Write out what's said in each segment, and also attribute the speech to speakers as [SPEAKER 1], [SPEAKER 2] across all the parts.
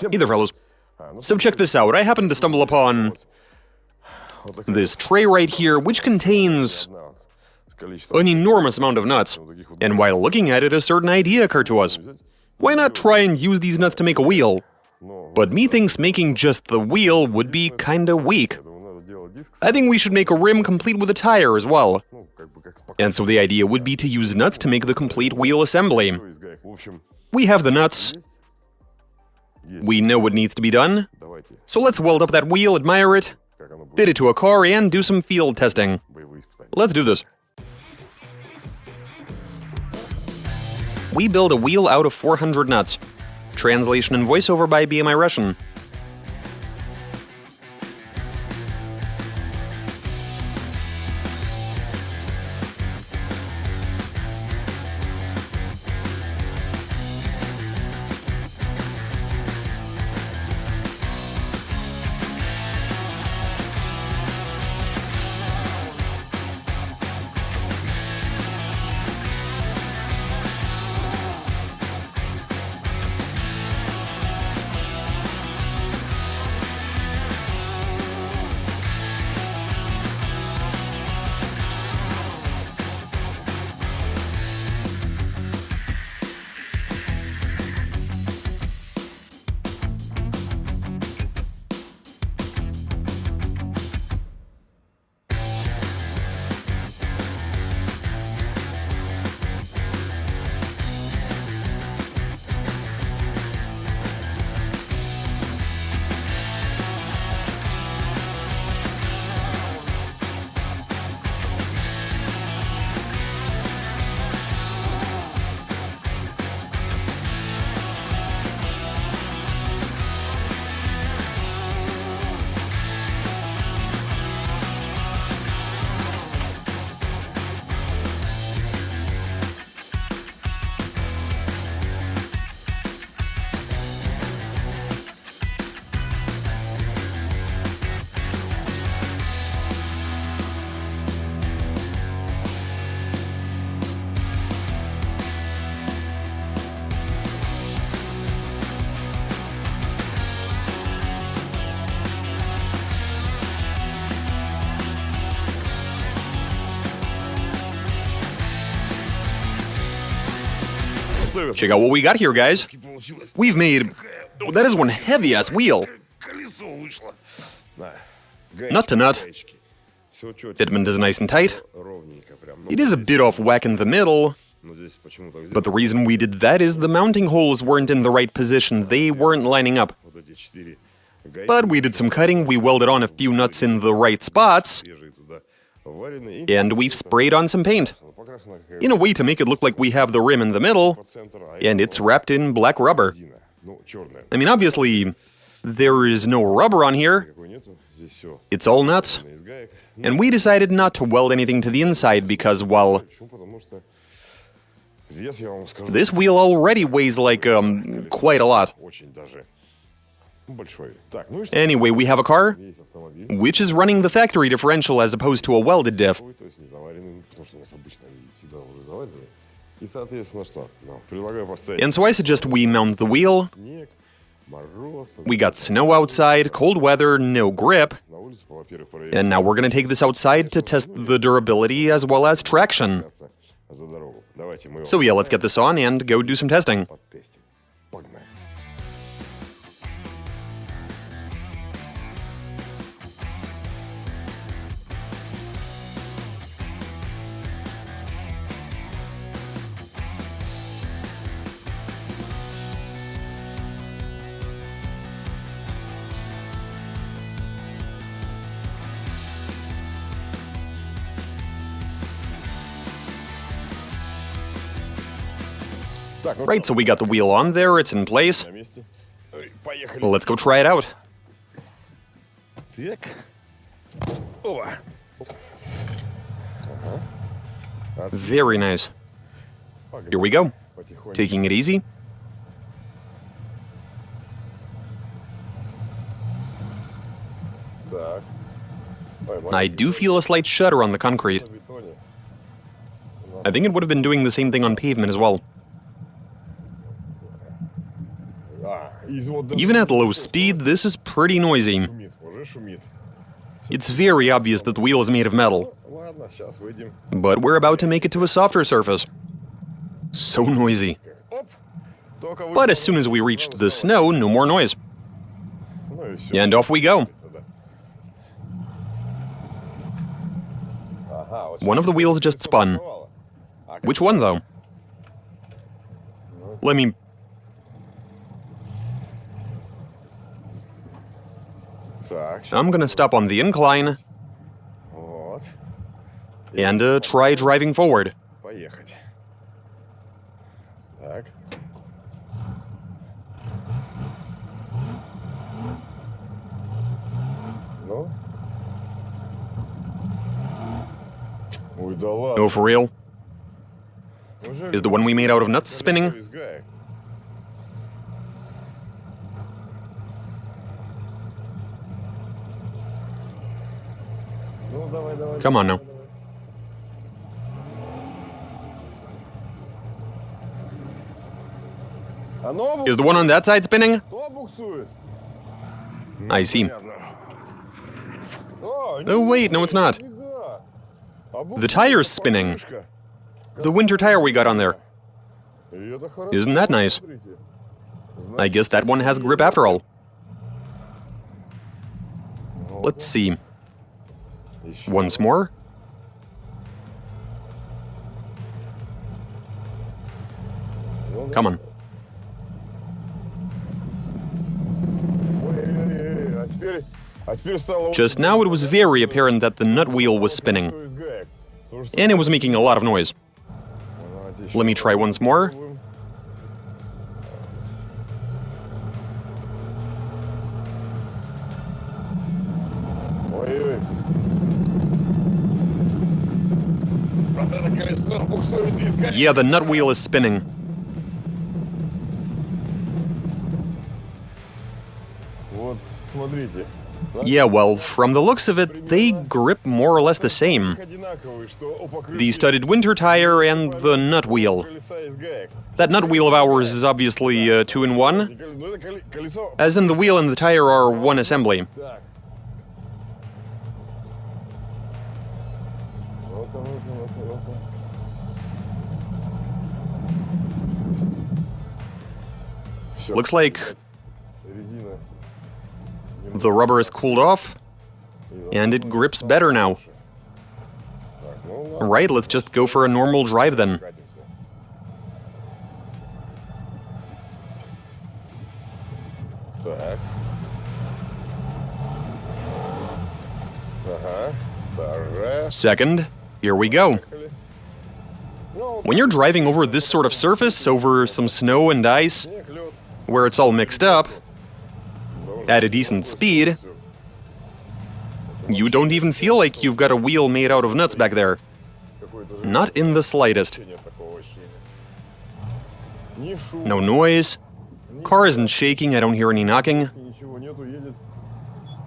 [SPEAKER 1] Hey there, fellows. So check this out. I happened to stumble upon this tray right here, which contains an enormous amount of nuts. And while looking at it, a certain idea occurred to us. Why not try and use these nuts to make a wheel? But me thinks making just the wheel would be kinda weak. I think we should make a rim complete with a tire as well. And so the idea would be to use nuts to make the complete wheel assembly. We have the nuts. We know what needs to be done. So let's weld up that wheel, admire it, fit it to a car, and do some field testing. Let's do this. We build a wheel out of 400 nuts. Translation and voiceover by BMI Russian. Check out what we got here, guys. We've made... Oh, that is one heavy-ass wheel. Nut to nut. Fitment is nice and tight. It is a bit off whack in the middle, but the reason we did that is the mounting holes weren't in the right position. They weren't lining up. But we did some cutting, we welded on a few nuts in the right spots, and we've sprayed on some paint, in a way to make it look like we have the rim in the middle, and it's wrapped in black rubber. I mean, obviously, there is no rubber on here. It's all nuts. And we decided not to weld anything to the inside because, well, this wheel already weighs like, quite a lot. Anyway, we have a car, which is running the factory differential as opposed to a welded diff. And so I suggest we mount the wheel. We got snow outside, cold weather, no grip. And now we're going to take this outside to test the durability as well as traction. So yeah, let's get this on and go do some testing. Right, so we got the wheel on there, it's in place. Well, let's go try it out. Very nice. Here we go. Taking it easy. I do feel a slight shudder on the concrete. I think it would have been doing the same thing on pavement as well. Even at low speed, this is pretty noisy. It's very obvious that the wheel is made of metal. But we're about to make it to a softer surface. So noisy. But as soon as we reached the snow, no more noise. And off we go. One of the wheels just spun. Which one, though? Let me... I'm gonna stop on the incline and try driving forward. Oh, for real? Is the one we made out of nuts spinning? Come on now. Is the one on that side spinning? I see. Oh wait, no it's not. The tire's spinning. The winter tire we got on there. Isn't that nice? I guess that one has grip after all. Let's see. Once more. Come on. Just now it was very apparent that the nut wheel was spinning. And it was making a lot of noise. Let me try once more. Yeah, the nut wheel is spinning. Yeah, well, from the looks of it, they grip more or less the same. The studded winter tire and the nut wheel. That nut wheel of ours is obviously 2-in-1, as in the wheel and the tire are one assembly. Looks like the rubber is cooled off, and it grips better now. Right, let's just go for a normal drive then. Second, here we go. When you're driving over this sort of surface, over some snow and ice, where it's all mixed up, at a decent speed, you don't even feel like you've got a wheel made out of nuts back there. Not in the slightest. No noise. Car isn't shaking, I don't hear any knocking.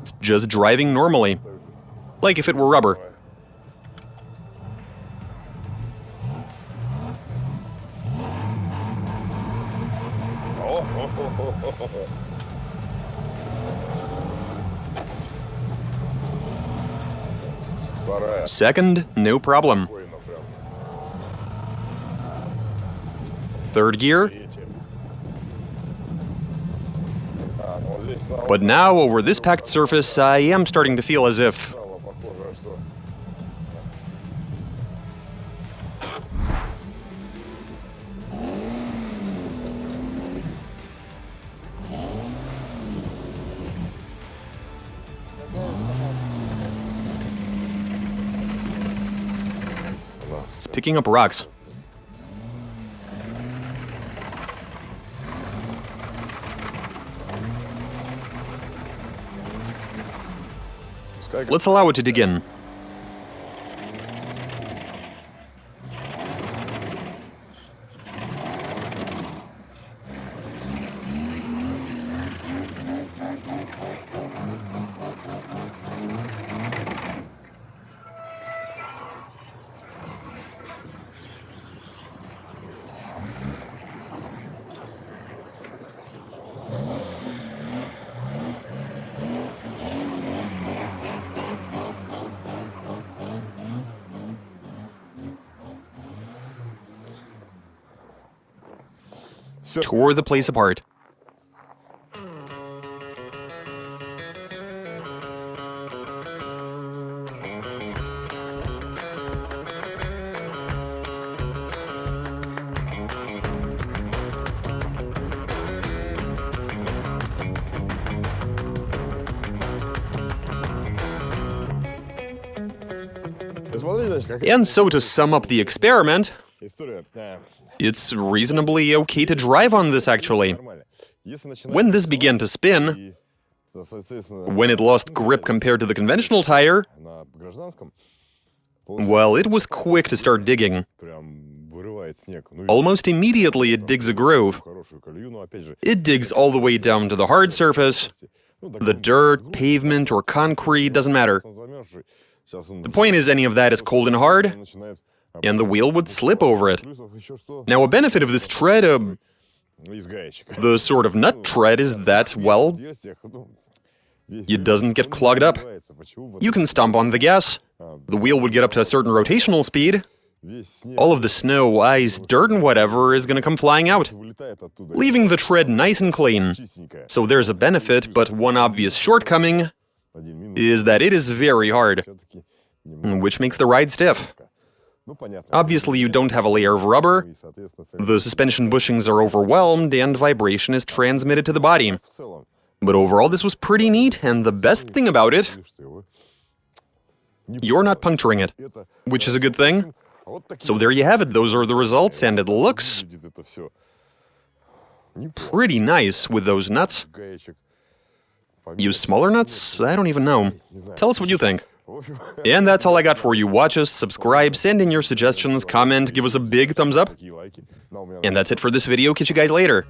[SPEAKER 1] It's just driving normally. Like if it were rubber. Second, no problem. Third gear. But now, over this packed surface, I am starting to feel as if... It's picking up rocks. Let's allow it to dig in. tore the place apart. And so to sum up the experiment, it's reasonably okay to drive on this actually. When this began to spin, when it lost grip compared to the conventional tire, well, it was quick to start digging. Almost immediately it digs a groove. It digs all the way down to the hard surface. The dirt, pavement, or concrete doesn't matter. The point is, any of that is cold and hard, and the wheel would slip over it. Now, a benefit of this tread, the sort of nut tread, is that, well, it doesn't get clogged up. You can stomp on the gas, the wheel would get up to a certain rotational speed, all of the snow, ice, dirt, and whatever is going to come flying out, leaving the tread nice and clean. So there's a benefit, but one obvious shortcoming is that it is very hard, which makes the ride stiff. Obviously, you don't have a layer of rubber, the suspension bushings are overwhelmed, and vibration is transmitted to the body. But overall, this was pretty neat, and the best thing about it, you're not puncturing it, which is a good thing. So there you have it, those are the results, and it looks pretty nice with those nuts. Use smaller nuts? I don't even know. Tell us what you think. And that's all I got for you. Watch us, subscribe, send in your suggestions, comment, give us a big thumbs up. And that's it for this video. Catch you guys later.